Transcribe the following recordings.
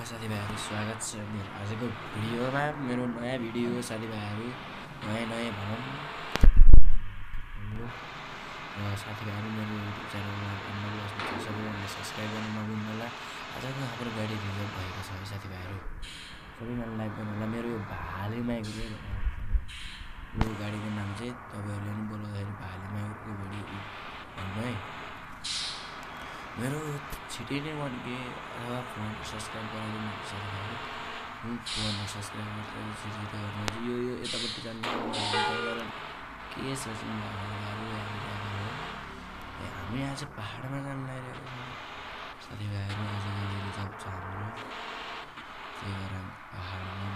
Hello साथीभाइहरू, स्वागत छ मेरो आजको भिडियोमा। मेरो नयाँ भिडियो साथीभाइहरू, नयाँ भनौँ र साथीभाइहरू मेरो युट्युब च्यानलमा सबैजनाले सब्सक्राइब गर्न नभुल्नु होला। आजको हाम्रो गाडी रिजर्भ भएको छ है साथीभाइहरू, सबैजना लाइक गर्नु होला। मेरो यो भाले माइक्रो यो गाडीको नाम चाहिँ तपाईँहरूले पनि बोलाउँदाखेरि भाले माइक्रोको भिडियो भन्नु है। मेरो छिटै नै 1K अथवा 400 सब्सक्राइब गराइदिनु साथीभाइहरू। सब्सक्राइब छिटो गर्नु। यो यतापट्टि जानु के सोच्नु हामी आज पहाडमा जानु लागिरहेको छ साथीभाइहरू। आज गाडी रिजर्भ छ हाम्रो, त्यही भएर पहाडमा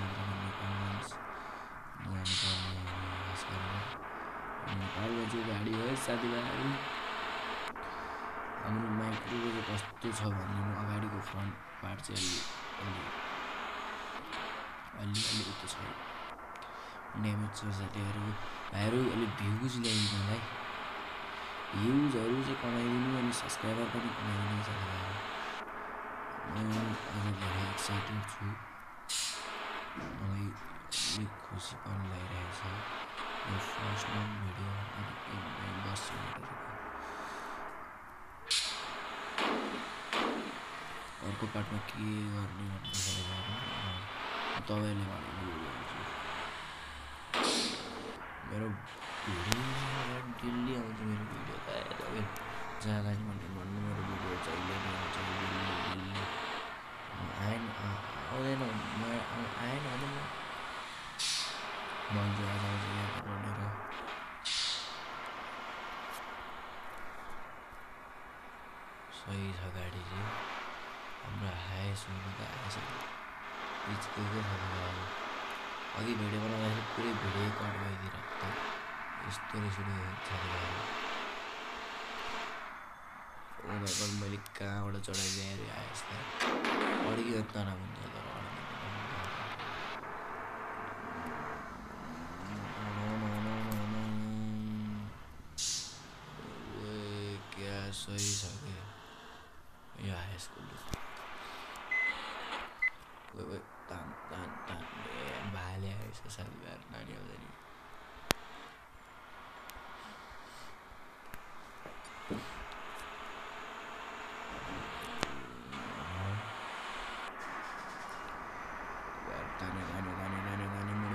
नेपालको चाहिँ गाडी हो साथीभाइहरू। हाम्रो माइक्रोको चाहिँ कस्तो छ भनिदिनु। अगाडिको फ्रन्ट पार्ट चाहिँ अलि उतो छ, ड्यामेज छ साथीहरू। भाइहरू अलिक भ्युज ल्याइदिनु होला है, भ्युजहरू चाहिँ कमाइदिनु अनि सब्सक्राइबर पनि कमाइदिनु साथीभाइहरू। म आज धेरै एक्साइटेड छु, मलाई अलिक खुसी पनि लागिरहेको छ। यो फर्स्ट लङ भिडियो बस्छु अर्को पार्टमा के गर्ने तपाईँले भनेको मेरो भिडियो डेली आउँछ। मेरो भिडियो त तपाईँ जाँदा नि भन्नु मेरो भिडियो जहिले नै आउँछ, डेली आएन आउँदैन आएन भने भन्छु आज आउँछ यहाँ भनेर। सही छ गाडी चाहिँ हाम्रो हाइस्ट हुनु त आएछ बिचको छ। अघि भिडियो बनाउँदाखेरि पुरै भिडियो कट भइदिरहेको त यस्तो रहेछ साथीभाइहरू। ओ भाइ पनि मैले कहाँबाट चढाइदिएँ आएछ त अड्कियो तनाव हुन्छ तर क्या सही छ क्या यो हाइस्कुल तान भाले आएछ साथीभाइहरू। नानी आउँदैन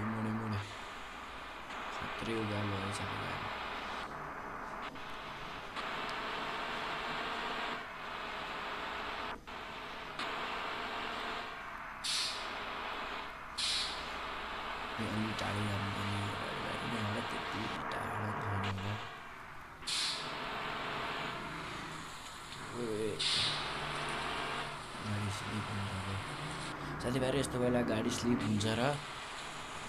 मुडी खत्रै उकालो भयो साथीभाइहरू। अलि टाढो जानुपर्ने यहाँबाट त्यति टाढो छैन होला। गाडी स्लिप हुन्छ साथीभाइहरू, यस्तो बेला गाडी स्लिप हुन्छ र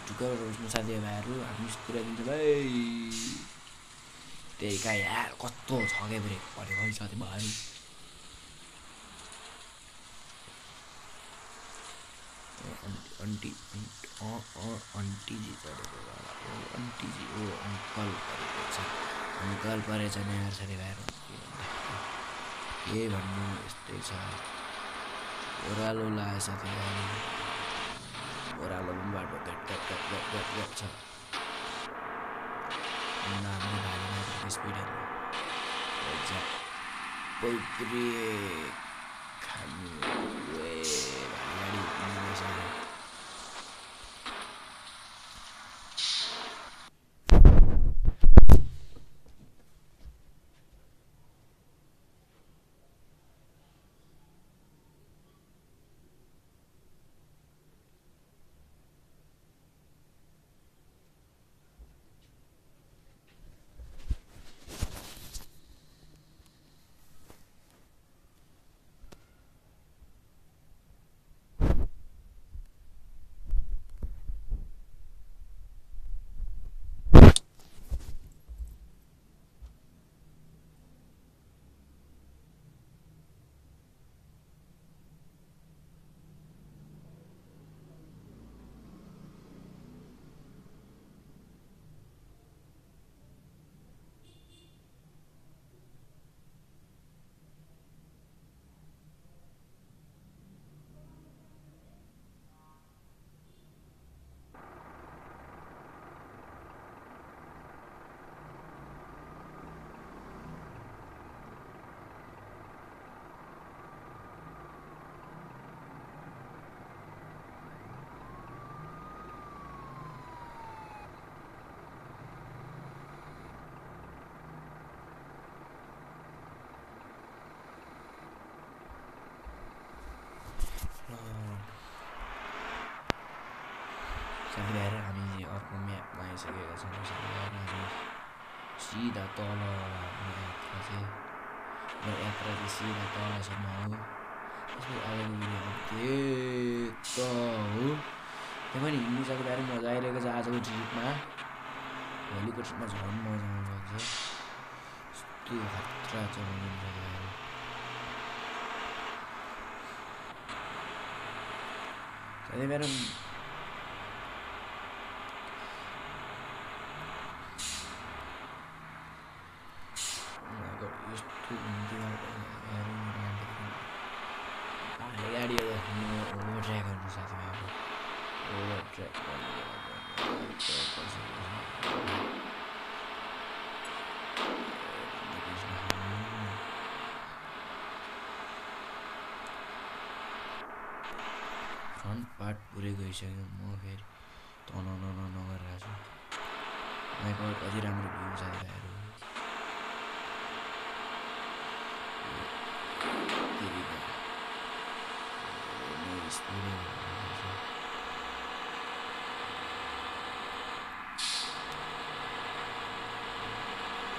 ढुक्क बस्नु साथीभाइहरू। हामी पुऱ्याइदिन्छ भाइ त्यही कहाँ यार कस्तो छ क्या ब्रेक परेको है साथीभाइहरू। आन्टीजी परेको आन्टीजी ओ अङ्कल परेको छ, अङ्कल परेछ नि यार साथीभाइहरू। के भन्नु यस्तै छ। ओह्रालो लाग्यो साथीभाइहरू, ओह्रालो पनि बाटो घट छ। हाम्रो भाइमा स्पिडहरू खानु गाडी साथीभाइहरू हामी अर्को म्यापमा आइसकेका छौँ साथीभाइहरू हामी सिधा तल हाम्रो यात्रा चाहिँ सिधा तलसम्म हो त्यसपछि आजको भिडियो अपडेट त हो त्यो पनि हिँड्नु साथीभाइहरू मजा आइरहेको छ आजको ट्रिपमा भोलिको ट्रिपमा झन् मजा आउँछ यस्तो खतरा चलाउनु साथीभाइहरू साथीभाइहरू यस्तो हुन्थ्यो गाडीहरू ओभरड्राइभ गर्नु साथीभाइहरू ओभरड्राइभ फ्रन्ट पार्ट पुरै गइसक्यो म फेरि तनाउन नगरिरहेको छु यहाँको कति राम्रो भ्यू साथीभाइहरू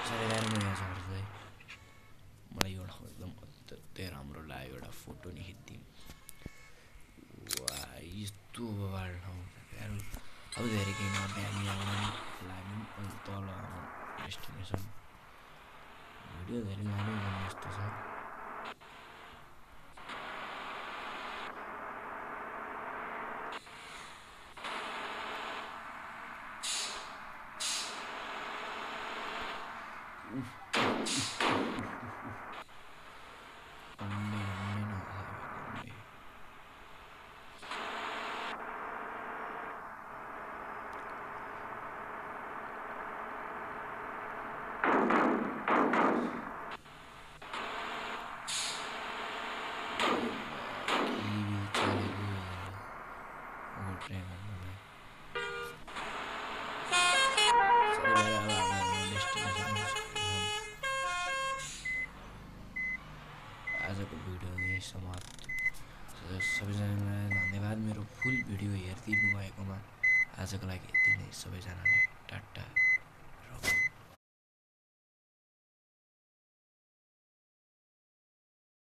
साथीभाइहरू म यहाँ झर्छु है मलाई एउटा एकदम अत्यन्तै राम्रो लाग्यो एउटा फोटो नि खिचिदिउँ वा यस्तो बबाल ठाउँ साथीभाइहरू अब धेरै केही नभए हामी आउन लाग्यौँ अनि तल हाम्रो डेस्टिनेसन भिडियो धेरै लानै गर्ने जस्तो छ आजको भिडियो यही समाप्त सबैजनालाई धन्यवाद मेरो फुल भिडियो हेरिदिनु भएकोमा आजको लागि यति नै सबैजनालाई टाटा